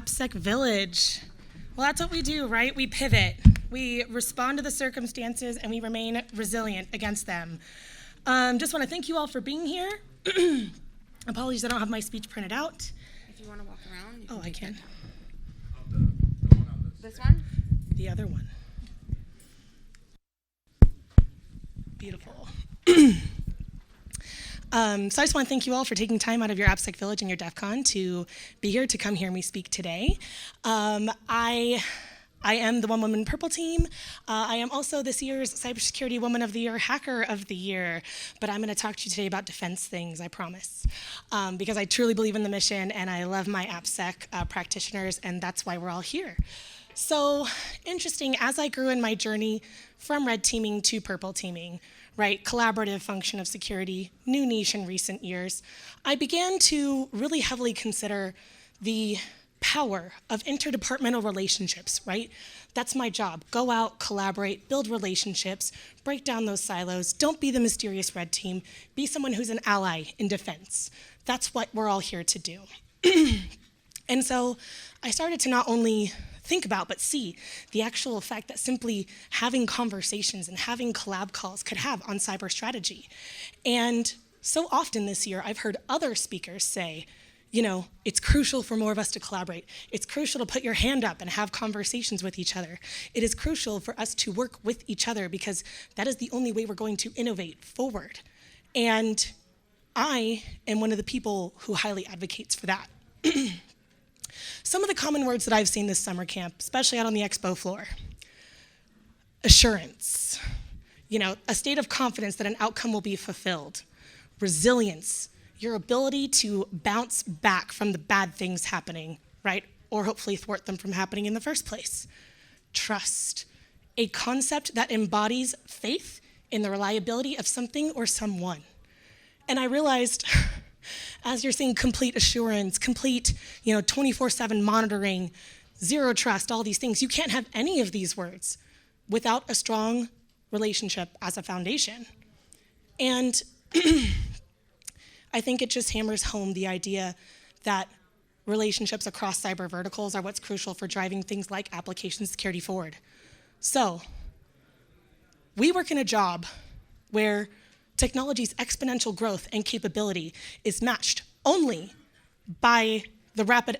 AppSec Village. Well, that's what we do, right? We pivot. We respond to the circumstances and we remain resilient against them. Just want to thank you all for being here. Apologies, I don't have my speech printed out. If you want to walk around, you can. Oh, I can. This one? The other one. Beautiful. So I just want to thank you all for taking time out of your AppSec Village and your DEF CON to be here to come hear me speak today. I am the One Woman Purple Team. I am also this year's Cybersecurity Woman of the Year, Hacker of the Year, but I'm going to talk to you today about defense things, I promise, because I truly believe in the mission and I love my AppSec practitioners, and that's why we're all here. So interesting, as I grew in my journey from red teaming to purple teaming, right, collaborative function of security, new niche in recent years, I began to really heavily consider the power of interdepartmental relationships, right? That's my job. Go out, collaborate, build relationships, break down those silos. Don't be the mysterious red team. Be someone who's an ally in defense. That's what we're all here to do. And so I started to not only think about, but see the actual effect that simply having conversations and having collab calls could have on cyber strategy. And so often this year, I've heard other speakers say, you know, it's crucial for more of us to collaborate. It's crucial to put your hand up and have conversations with each other. It is crucial for us to work with each other because that is the only way we're going to innovate forward. And I am one of the people who highly advocates for that. Some of the common words that I've seen this summer camp, especially out on the expo floor: assurance, you know, a state of confidence that an outcome will be fulfilled; resilience, your ability to bounce back from the bad things happening, right? Or hopefully thwart them from happening in the first place; trust, a concept that embodies faith in the reliability of something or someone. And I realized, as you're seeing complete assurance, complete, 24/7 monitoring, zero trust, all these things, you can't have any of these words without a strong relationship as a foundation. And I think it just hammers home the idea that relationships across cyber verticals are what's crucial for driving things like application security forward. So we work in a job where technology's exponential growth and capability is matched only by the rapid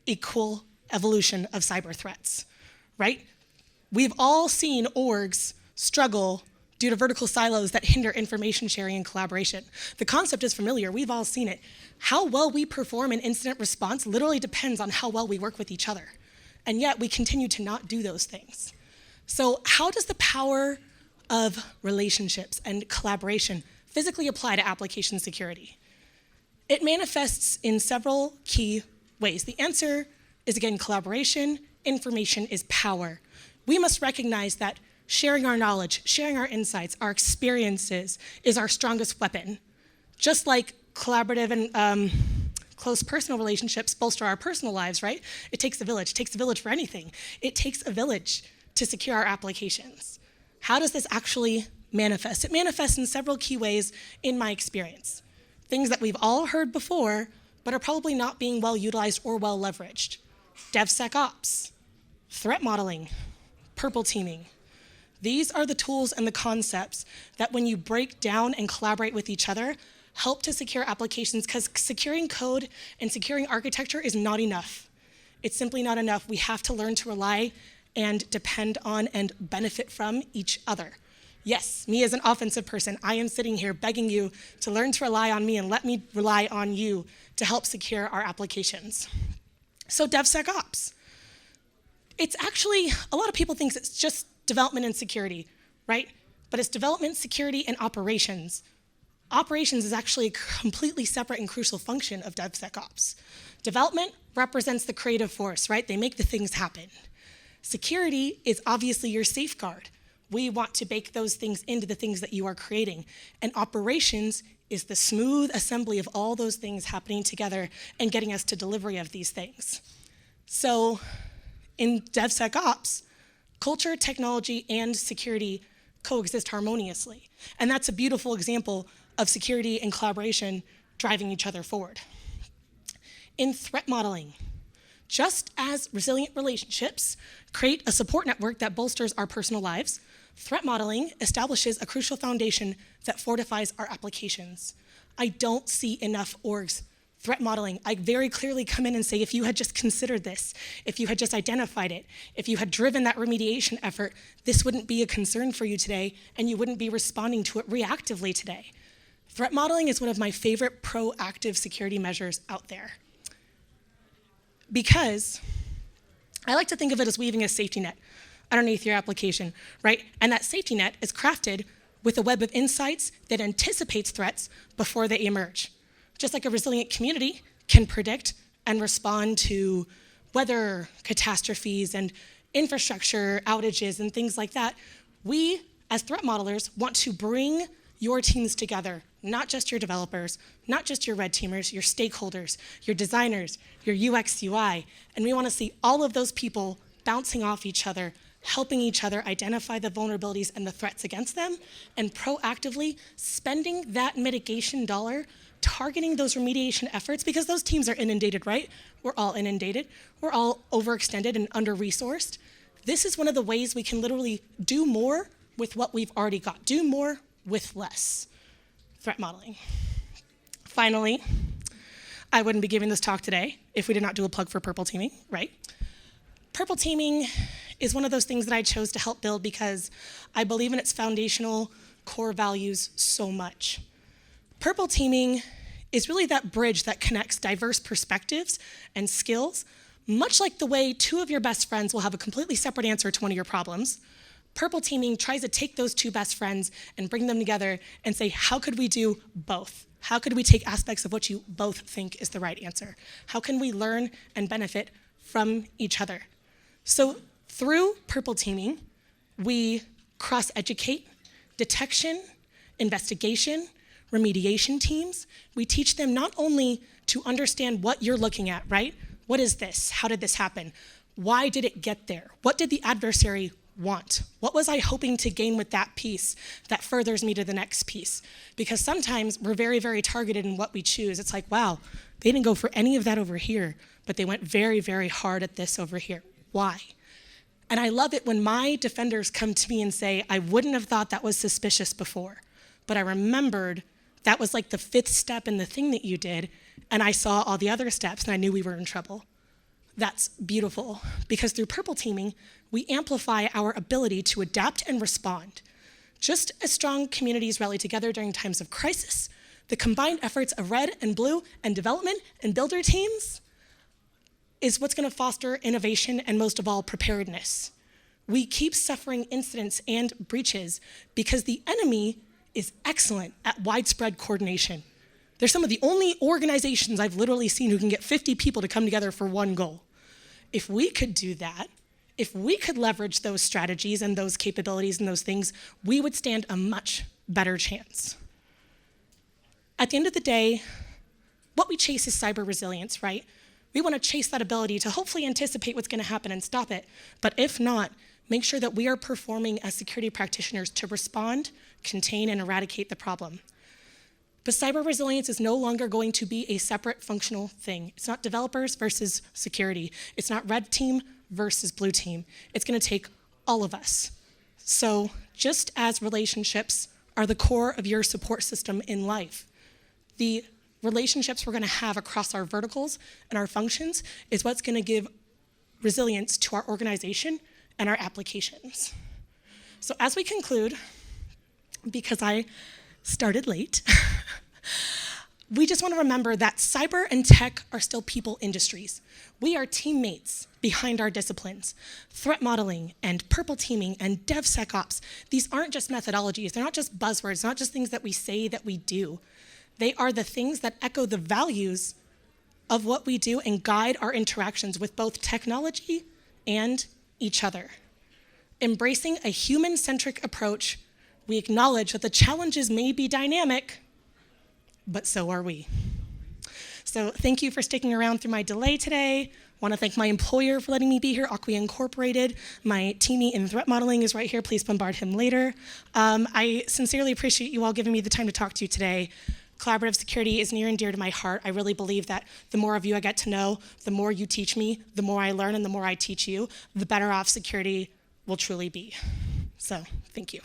equal evolution of cyber threats, right? We've all seen orgs struggle due to vertical silos that hinder information sharing and collaboration. The concept is familiar, we've all seen it. How well we perform in incident response literally depends on how well we work with each other. And yet we continue to not do those things. So how does the power of relationships and collaboration physically apply to application security? It manifests in several key ways. The answer is, again, collaboration. Information is power. We must recognize that sharing our knowledge, sharing our insights, our experiences is our strongest weapon. Just like collaborative and close personal relationships bolster our personal lives, right? It takes a village. It takes a village for anything. It takes a village to secure our applications. How does this actually manifest? It manifests in several key ways in my experience. Things that we've all heard before, but are probably not being well utilized or well leveraged. DevSecOps, threat modeling, purple teaming. These are the tools and the concepts that when you break down and collaborate with each other, help to secure applications, because securing code and securing architecture is not enough. It's simply not enough. We have to learn to rely and depend on and benefit from each other. Yes, me as an offensive person, I am sitting here begging you to learn to rely on me and let me rely on you to help secure our applications. So DevSecOps. It's actually, a lot of people think it's just development and security, right? But it's development, security, and operations. Operations is actually a completely separate and crucial function of DevSecOps. Development represents the creative force, right? They make the things happen. Security is obviously your safeguard. We want to bake those things into the things that you are creating. And operations is the smooth assembly of all those things happening together and getting us to delivery of these things. So in DevSecOps, culture, technology, and security coexist harmoniously. And that's a beautiful example of security and collaboration driving each other forward. In threat modeling, Just as resilient relationships create a support network that bolsters our personal lives, threat modeling establishes a crucial foundation that fortifies our applications. I don't see enough orgs threat modeling. I very clearly come in and say, if you had just considered this, if you had just identified it, if you had driven that remediation effort, this wouldn't be a concern for you today, and you wouldn't be responding to it reactively today. Threat modeling is one of my favorite proactive security measures out there, because I like to think of it as weaving a safety net underneath your application, right? And that safety net is crafted with a web of insights that anticipates threats before they emerge. Just like a resilient community can predict and respond to weather catastrophes and infrastructure outages and things like that, we, as threat modelers, want to bring your teams together, not just your developers, not just your red teamers, your stakeholders, your designers, your UX, UI, and we want to see all of those people bouncing off each other, helping each other identify the vulnerabilities and the threats against them, and proactively spending that mitigation dollar targeting those remediation efforts, because those teams are inundated, right? We're all inundated. We're all overextended and under-resourced. This is one of the ways we can literally do more with what we've already got. Do more with less. Threat modeling. Finally, I wouldn't be giving this talk today if we did not do a plug for purple teaming, right? Purple teaming is one of those things that I chose to help build because I believe in its foundational core values so much. Purple teaming is really that bridge that connects diverse perspectives and skills, much like the way two of your best friends will have a completely separate answer to one of your problems. Purple teaming tries to take those two best friends and bring them together and say, how could we do both? How could we take aspects of what you both think is the right answer? How can we learn and benefit from each other? So through purple teaming, we cross-educate, detection, investigation, remediation teams. We teach them not only to understand what you're looking at, right? What is this? How did this happen? Why did it get there? What did the adversary want? What was I hoping to gain with that piece that furthers me to the next piece? Because sometimes we're very, very targeted in what we choose. It's like, wow, they didn't go for any of that over here, but they went very, very hard at this over here. Why? And I love it when my defenders come to me and say, I wouldn't have thought that was suspicious before, but I remembered that was like the fifth step in the thing that you did, and I saw all the other steps, and I knew we were in trouble. That's beautiful, because through purple teaming, we amplify our ability to adapt and respond. Just as strong communities rally together during times of crisis, the combined efforts of red and blue and development and builder teams is what's going to foster innovation and, most of all, preparedness. We keep suffering incidents and breaches because the enemy is excellent at widespread coordination. They're some of the only organizations I've literally seen who can get 50 people to come together for one goal. If we could do that, if we could leverage those strategies and those capabilities and those things, we would stand a much better chance. At the end of the day, what we chase is cyber resilience, right? We want to chase that ability to hopefully anticipate what's going to happen and stop it. But if not, make sure that we are performing as security practitioners to respond, contain, and eradicate the problem. But cyber resilience is no longer going to be a separate functional thing. It's not developers versus security. It's not red team versus blue team. It's going to take all of us. So just as relationships are the core of your support system in life, the relationships we're going to have across our verticals and our functions is what's going to give resilience to our organization and our applications. So as we conclude, because I started late, we just want to remember that cyber and tech are still people industries. We are teammates behind our disciplines. Threat modeling and purple teaming and DevSecOps, these aren't just methodologies. They're not just buzzwords, not just things that we say that we do. They are the things that echo the values of what we do and guide our interactions with both technology and each other. Embracing a human-centric approach, we acknowledge that the challenges may be dynamic, but so are we. So thank you for sticking around through my delay today. I want to thank my employer for letting me be here, Acquia Incorporated. My teammate in threat modeling is right here. Please bombard him later. I sincerely appreciate you all giving me the time to talk to you today. Collaborative security is near and dear to my heart. I really believe that the more of you I get to know, the more you teach me, the more I learn, and the more I teach you, the better off security will truly be. So, thank you.